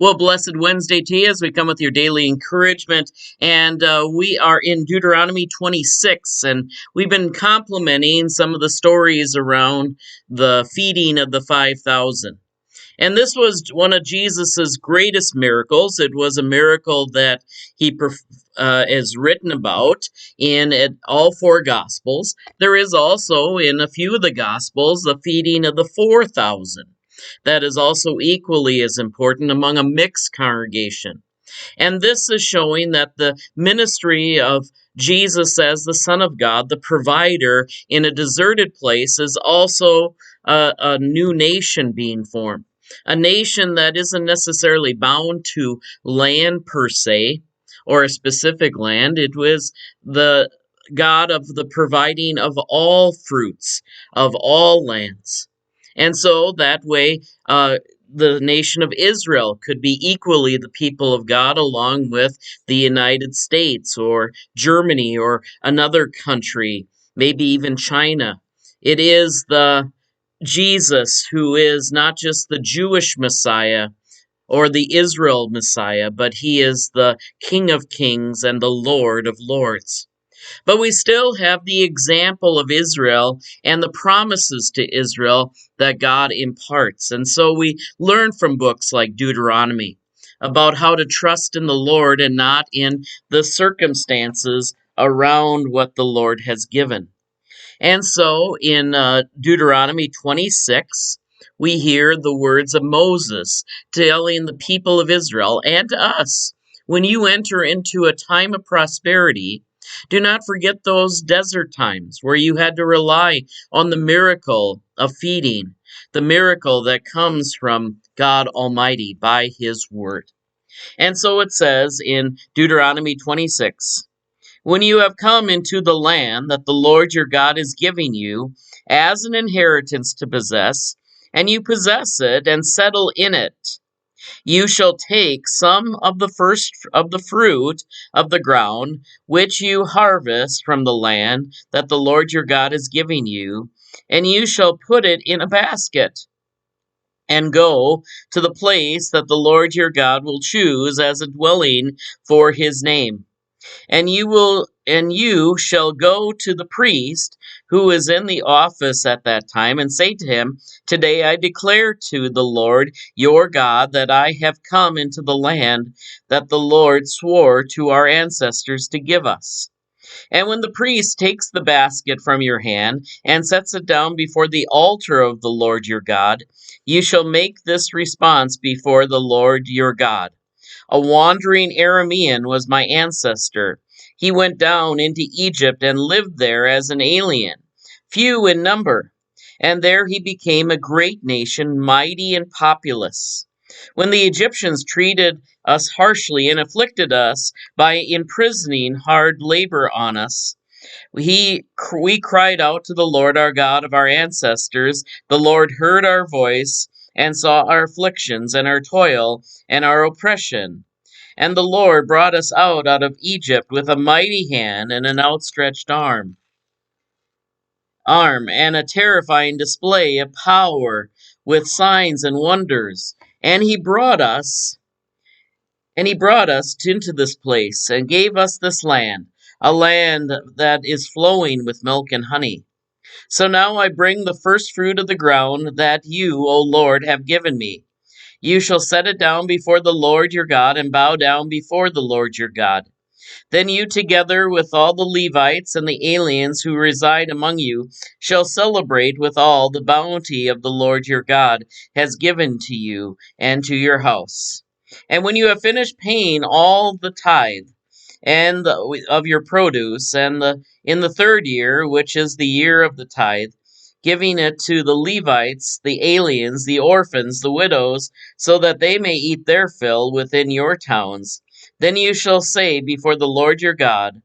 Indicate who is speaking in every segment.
Speaker 1: Well, blessed Wednesday to you as we come with your daily encouragement. And we are in Deuteronomy 26, and we've been complimenting some of the stories around the feeding of the 5,000. And this was one of Jesus's greatest miracles. It was a miracle that is written about in all four Gospels. There is also in a few of the Gospels the feeding of the 4,000. That is also equally as important among a mixed congregation. And this is showing that the ministry of Jesus as the Son of God, the provider in a deserted place, is also a new nation being formed. A nation that isn't necessarily bound to land per se or a specific land. It was the God of the providing of all fruits, of all lands. And so that way, the nation of Israel could be equally the people of God along with the United States or Germany or another country, maybe even China. It is the Jesus who is not just the Jewish Messiah or the Israel Messiah, but he is the King of Kings and the Lord of Lords. But we still have the example of Israel and the promises to Israel that God imparts. And so we learn from books like Deuteronomy about how to trust in the Lord and not in the circumstances around what the Lord has given. And so in Deuteronomy 26, we hear the words of Moses telling the people of Israel and to us, when you enter into a time of prosperity, do not forget those desert times where you had to rely on the miracle of feeding, the miracle that comes from God Almighty by His Word. And so it says in Deuteronomy 26, when you have come into the land that the Lord your God is giving you as an inheritance to possess, and you possess it and settle in it, you shall take some of the first of the fruit of the ground, which you harvest from the land that the Lord your God is giving you, and you shall put it in a basket, and go to the place that the Lord your God will choose as a dwelling for his name. And you shall go to the priest who is in the office at that time and say to him, today I declare to the Lord your God that I have come into the land that the Lord swore to our ancestors to give us. And when the priest takes the basket from your hand and sets it down before the altar of the Lord your God, you shall make this response before the Lord your God. A wandering Aramean was my ancestor. He went down into Egypt and lived there as an alien, few in number. And there he became a great nation, mighty and populous. When the Egyptians treated us harshly and afflicted us by imprisoning hard labor on us, we cried out to the Lord our God of our ancestors. The Lord heard our voice and saw our afflictions and our toil and our oppression. And the Lord brought us out of Egypt with a mighty hand and an outstretched arm and a terrifying display of power with signs and wonders. And he brought us into this place and gave us this land, a land that is flowing with milk and honey. So now I bring the first fruit of the ground that you, O Lord, have given me. You shall set it down before the Lord your God and bow down before the Lord your God. Then you, together with all the Levites and the aliens who reside among you, shall celebrate with all the bounty of the Lord your God has given to you and to your house. And when you have finished paying all the tithe of your produce, in the third year, which is the year of the tithe, giving it to the Levites, the aliens, the orphans, the widows, so that they may eat their fill within your towns. Then you shall say before the Lord your God,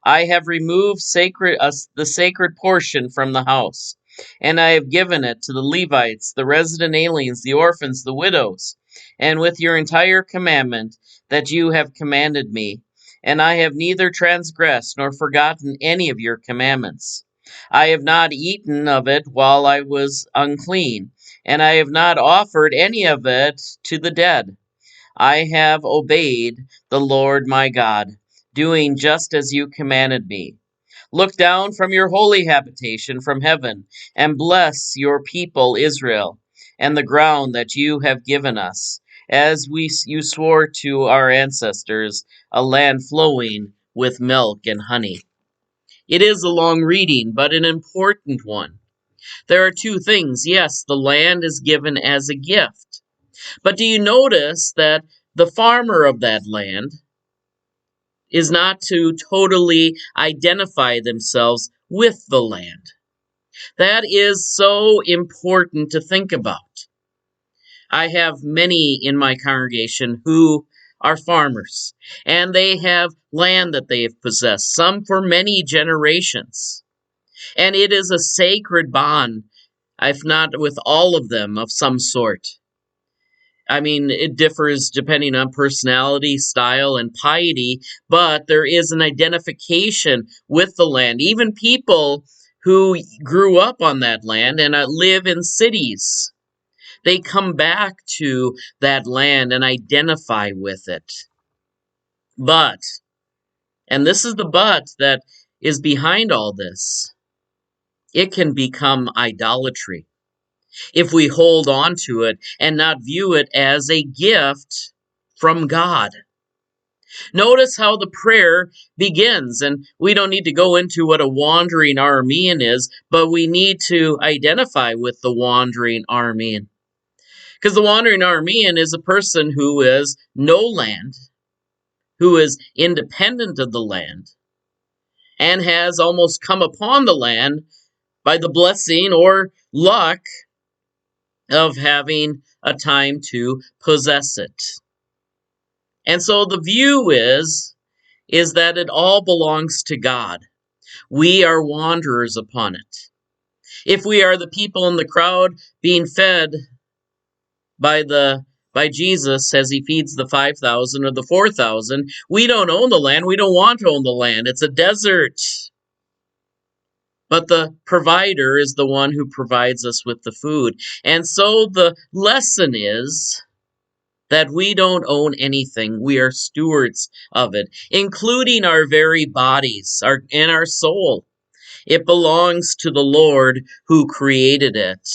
Speaker 1: I have removed the sacred portion from the house, and I have given it to the Levites, the resident aliens, the orphans, the widows, and with your entire commandment that you have commanded me. And I have neither transgressed nor forgotten any of your commandments. I have not eaten of it while I was unclean, and I have not offered any of it to the dead. I have obeyed the Lord my God, doing just as you commanded me. Look down from your holy habitation from heaven, and bless your people Israel, and the ground that you have given us, as you swore to our ancestors, a land flowing with milk and honey. It is a long reading, but an important one. There are two things. Yes, the land is given as a gift. But do you notice that the farmer of that land is not to totally identify themselves with the land? That is so important to think about. I have many in my congregation who are farmers, and they have land that they have possessed, some for many generations. And it is a sacred bond, if not with all of them, of some sort. I mean, it differs depending on personality, style, and piety, but there is an identification with the land. Even people who grew up on that land and live in cities, they come back to that land and identify with it. But, and this is the but that is behind all this, it can become idolatry if we hold on to it and not view it as a gift from God. Notice how the prayer begins, and we don't need to go into what a wandering Aramean is, but we need to identify with the wandering Aramean. Because the wandering Aramean is a person who is no land, who is independent of the land, and has almost come upon the land by the blessing or luck of having a time to possess it. And so the view is that it all belongs to God. We are wanderers upon it. If we are the people in the crowd being fed by Jesus as he feeds the 5,000 or the 4,000, we don't own the land. We don't want to own the land. It's a desert. But the provider is the one who provides us with the food. And so the lesson is that we don't own anything. We are stewards of it, including our very bodies and our soul. It belongs to the Lord who created it.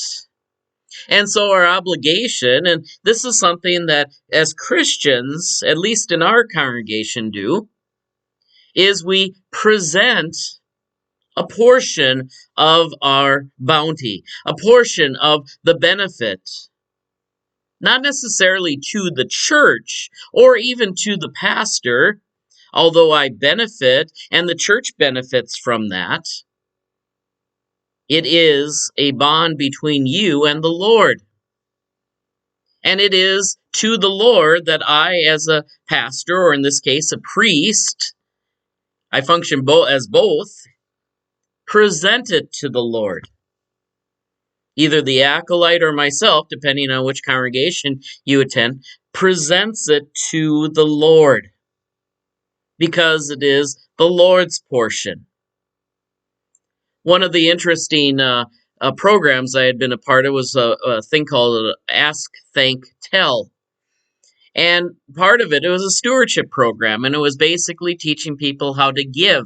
Speaker 1: And so our obligation, and this is something that as Christians, at least in our congregation, do, is we present a portion of our bounty, a portion of the benefit, not necessarily to the church or even to the pastor, although I benefit and the church benefits from that. It is a bond between you and the Lord. And it is to the Lord that I, as a pastor, or in this case, a priest, I function as both, present it to the Lord. Either the acolyte or myself, depending on which congregation you attend, presents it to the Lord because it is the Lord's portion. One of the interesting programs I had been a part of was a thing called Ask, Thank, Tell. And part of it was a stewardship program, and it was basically teaching people how to give.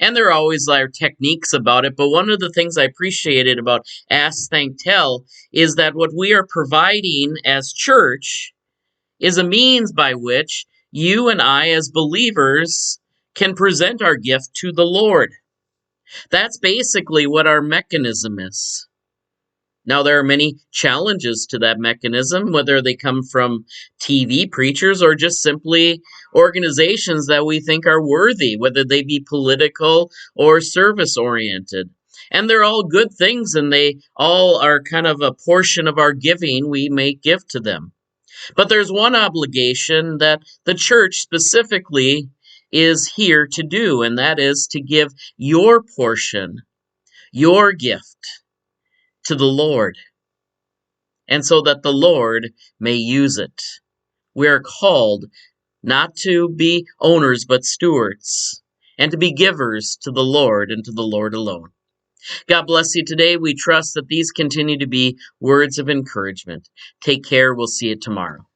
Speaker 1: And there are always techniques about it, but one of the things I appreciated about Ask, Thank, Tell is that what we are providing as church is a means by which you and I as believers can present our gift to the Lord. That's basically what our mechanism is. Now, there are many challenges to that mechanism, whether they come from TV preachers or just simply organizations that we think are worthy, whether they be political or service-oriented. And they're all good things, and they all are kind of a portion of our giving we may give to them. But there's one obligation that the church specifically is here to do, and that is to give your portion, your gift, to the Lord, and so that the Lord may use it. We are called not to be owners but stewards, and to be givers to the Lord and to the Lord alone. God bless you today. We trust that these continue to be words of encouragement. Take care. We'll see you tomorrow.